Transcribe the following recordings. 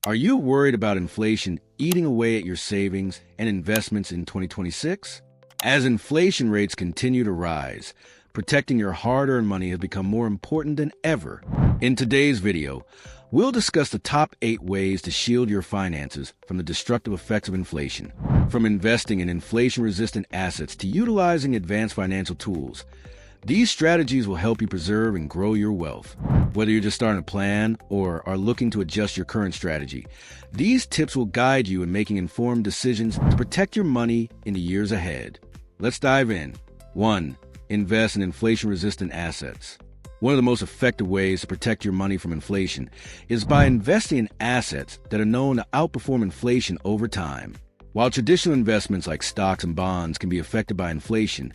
Are you worried about inflation eating away at your savings and investments in 2026? As inflation rates continue to rise, protecting your hard-earned money has become more important than ever. In today's video, we'll discuss the top 8 ways to shield your finances from the destructive effects of inflation. From investing in inflation-resistant assets to utilizing advanced financial tools, these strategies will help you preserve and grow your wealth. Whether you're just starting a plan or are looking to adjust your current strategy, these tips will guide you in making informed decisions to protect your money in the years ahead. Let's dive in. 1. Invest in inflation-resistant assets. One of the most effective ways to protect your money from inflation is by investing in assets that are known to outperform inflation over time. While traditional investments like stocks and bonds can be affected by inflation,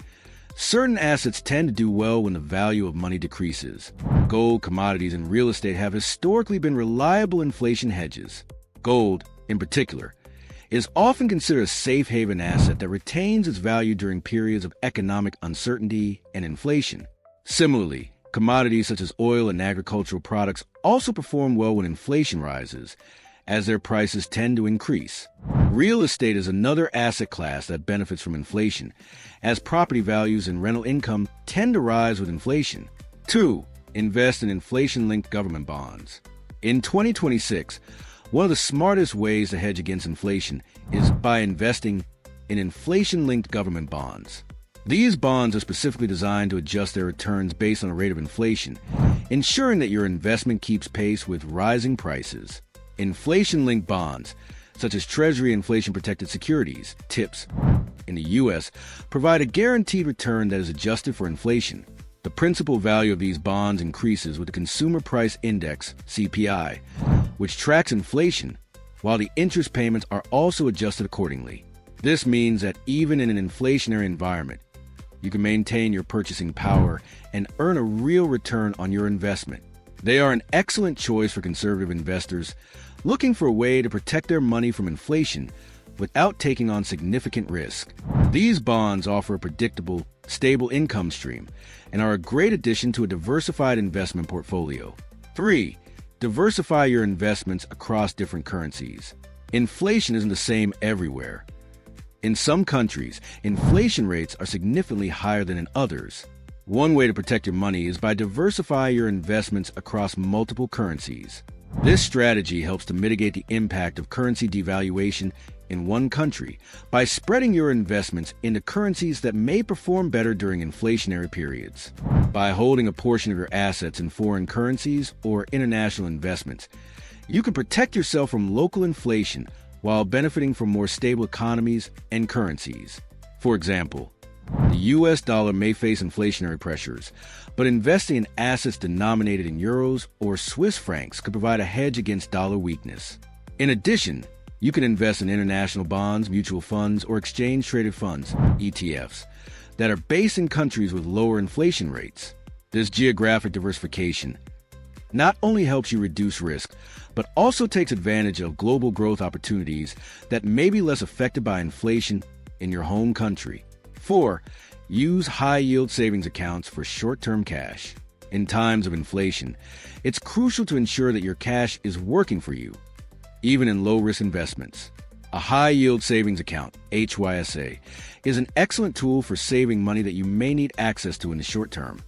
certain assets tend to do well when the value of money decreases. Gold, commodities, and real estate have historically been reliable inflation hedges. Gold, in particular, is often considered a safe haven asset that retains its value during periods of economic uncertainty and inflation. Similarly, commodities such as oil and agricultural products also perform well when inflation rises, as their prices tend to increase. Real estate is another asset class that benefits from inflation, as property values and rental income tend to rise with inflation. 2. Invest in inflation-linked government bonds. In 2026, one of the smartest ways to hedge against inflation is by investing in inflation-linked government bonds. These bonds are specifically designed to adjust their returns based on the rate of inflation, ensuring that your investment keeps pace with rising prices. Inflation-linked bonds, such as Treasury inflation-protected securities, TIPS, in the U.S., provide a guaranteed return that is adjusted for inflation. The principal value of these bonds increases with the Consumer Price Index, CPI, which tracks inflation, while the interest payments are also adjusted accordingly. This means that even in an inflationary environment, you can maintain your purchasing power and earn a real return on your investment. They are an excellent choice for conservative investors looking for a way to protect their money from inflation without taking on significant risk. These bonds offer a predictable, stable income stream and are a great addition to a diversified investment portfolio. 3. Diversify your investments across different currencies. Inflation isn't the same everywhere. In some countries, inflation rates are significantly higher than in others. One way to protect your money is by diversifying your investments across multiple currencies. This strategy helps to mitigate the impact of currency devaluation in one country by spreading your investments into currencies that may perform better during inflationary periods. By holding a portion of your assets in foreign currencies or international investments, you can protect yourself from local inflation while benefiting from more stable economies and currencies. For example, the U.S. dollar may face inflationary pressures, but investing in assets denominated in euros or Swiss francs could provide a hedge against dollar weakness. In addition, you can invest in international bonds, mutual funds, or exchange-traded funds, ETFs, that are based in countries with lower inflation rates. This geographic diversification not only helps you reduce risk, but also takes advantage of global growth opportunities that may be less affected by inflation in your home country. 4. Use high-yield savings accounts for short-term cash. In times of inflation, it's crucial to ensure that your cash is working for you, even in low-risk investments. A high-yield savings account, HYSA, is an excellent tool for saving money that you may need access to in the short term,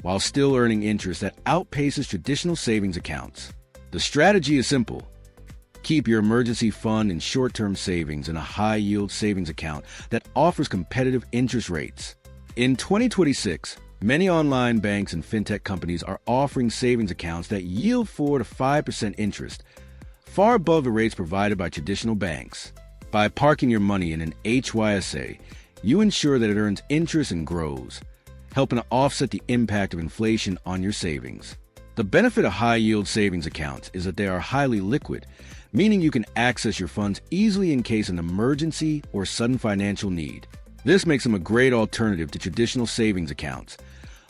while still earning interest that outpaces traditional savings accounts. The strategy is simple. Keep your emergency fund and short-term savings in a high-yield savings account that offers competitive interest rates. In 2026, many online banks and fintech companies are offering savings accounts that yield 4 to 5% interest, far above the rates provided by traditional banks. By parking your money in an HYSA, you ensure that it earns interest and grows, helping to offset the impact of inflation on your savings. The benefit of high-yield savings accounts is that they are highly liquid, meaning you can access your funds easily in case of an emergency or sudden financial need. This makes them a great alternative to traditional savings accounts,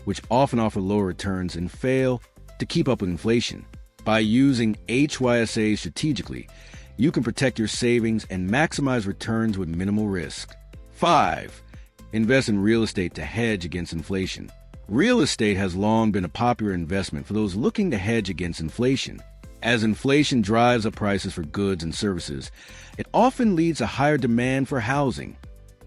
which often offer lower returns and fail to keep up with inflation. By using HYSAs strategically, you can protect your savings and maximize returns with minimal risk. 5. Invest in real estate to hedge against inflation. Real estate has long been a popular investment for those looking to hedge against inflation. As inflation drives up prices for goods and services, it often leads to higher demand for housing,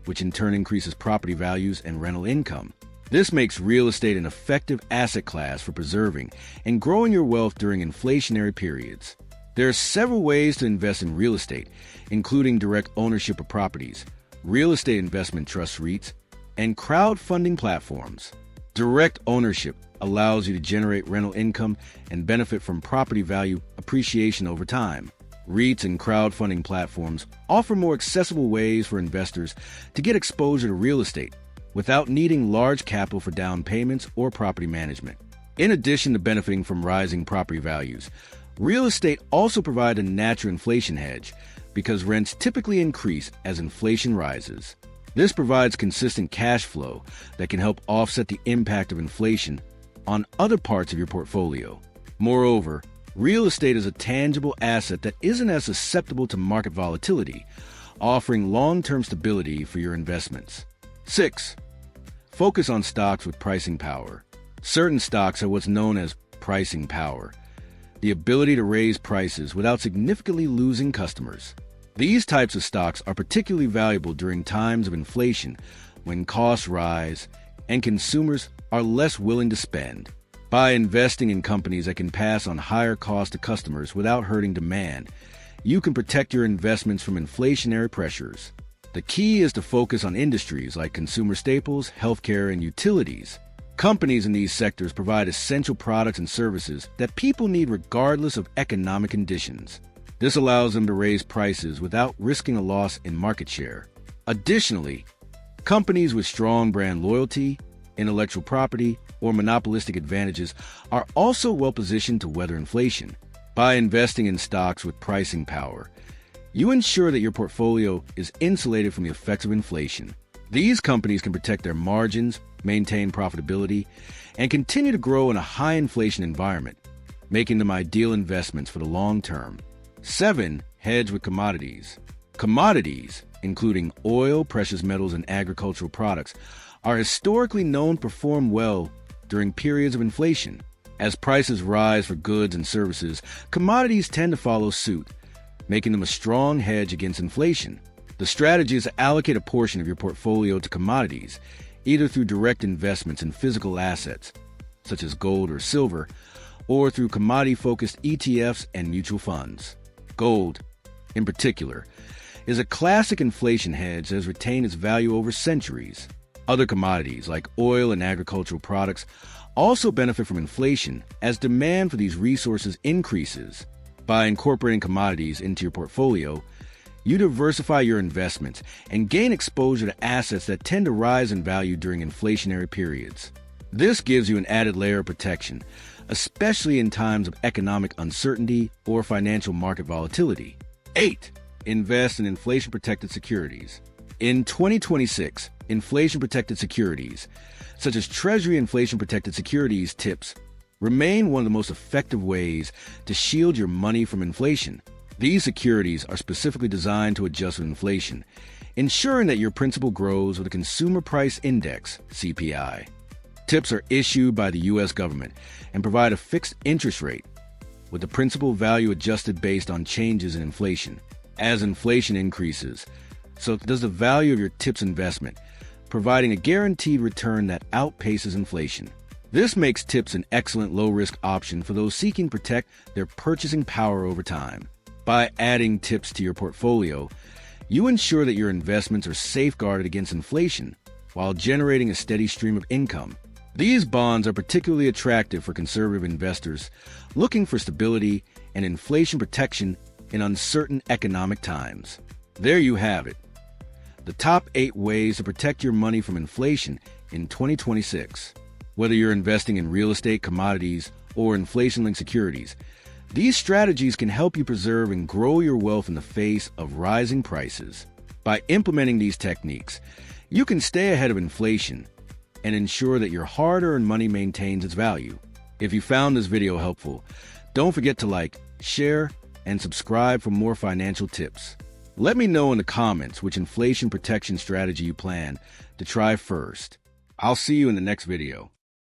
which in turn increases property values and rental income. This makes real estate an effective asset class for preserving and growing your wealth during inflationary periods. There are several ways to invest in real estate, including direct ownership of properties, real estate investment trust REITs, and crowdfunding platforms. Direct ownership allows you to generate rental income and benefit from property value appreciation over time. REITs and crowdfunding platforms offer more accessible ways for investors to get exposure to real estate without needing large capital for down payments or property management. In addition to benefiting from rising property values, real estate also provides a natural inflation hedge because rents typically increase as inflation rises. This provides consistent cash flow that can help offset the impact of inflation on other parts of your portfolio. Moreover, real estate is a tangible asset that isn't as susceptible to market volatility, offering long-term stability for your investments. 6. Focus on stocks with pricing power. Certain stocks have what's known as pricing power, the ability to raise prices without significantly losing customers. These types of stocks are particularly valuable during times of inflation when costs rise and consumers are less willing to spend. By investing in companies that can pass on higher costs to customers without hurting demand, you can protect your investments from inflationary pressures. The key is to focus on industries like consumer staples, healthcare, and utilities. Companies in these sectors provide essential products and services that people need regardless of economic conditions. This allows them to raise prices without risking a loss in market share. Additionally, companies with strong brand loyalty, intellectual property, or monopolistic advantages are also well-positioned to weather inflation. By investing in stocks with pricing power, you ensure that your portfolio is insulated from the effects of inflation. These companies can protect their margins, maintain profitability, and continue to grow in a high inflation environment, making them ideal investments for the long term. 7. Hedge with commodities. Commodities, including oil, precious metals, and agricultural products, are historically known to perform well during periods of inflation. As prices rise for goods and services, commodities tend to follow suit, making them a strong hedge against inflation. The strategy is to allocate a portion of your portfolio to commodities, either through direct investments in physical assets, such as gold or silver, or through commodity-focused ETFs and mutual funds. Gold, in particular, is a classic inflation hedge that has retained its value over centuries. Other commodities, like oil and agricultural products, also benefit from inflation as demand for these resources increases. By incorporating commodities into your portfolio, you diversify your investments and gain exposure to assets that tend to rise in value during inflationary periods. This gives you an added layer of protection, especially in times of economic uncertainty or financial market volatility. 8. Invest in inflation-protected securities. In 2026, inflation-protected securities, such as Treasury inflation-protected securities TIPS, remain one of the most effective ways to shield your money from inflation. These securities are specifically designed to adjust with inflation, ensuring that your principal grows with a Consumer Price Index, CPI. TIPS are issued by the U.S. government and provide a fixed interest rate, with the principal value adjusted based on changes in inflation. As inflation increases, so does the value of your TIPS investment, providing a guaranteed return that outpaces inflation. This makes TIPS an excellent low-risk option for those seeking to protect their purchasing power over time. By adding TIPS to your portfolio, you ensure that your investments are safeguarded against inflation while generating a steady stream of income. These bonds are particularly attractive for conservative investors looking for stability and inflation protection in uncertain economic times. There you have it. The top 8 ways to protect your money from inflation in 2026. Whether you're investing in real estate, commodities, or inflation-linked securities, these strategies can help you preserve and grow your wealth in the face of rising prices. By implementing these techniques, you can stay ahead of inflation and ensure that your hard-earned money maintains its value. If you found this video helpful, don't forget to like, share, and subscribe for more financial tips. Let me know in the comments which inflation protection strategy you plan to try first. I'll see you in the next video.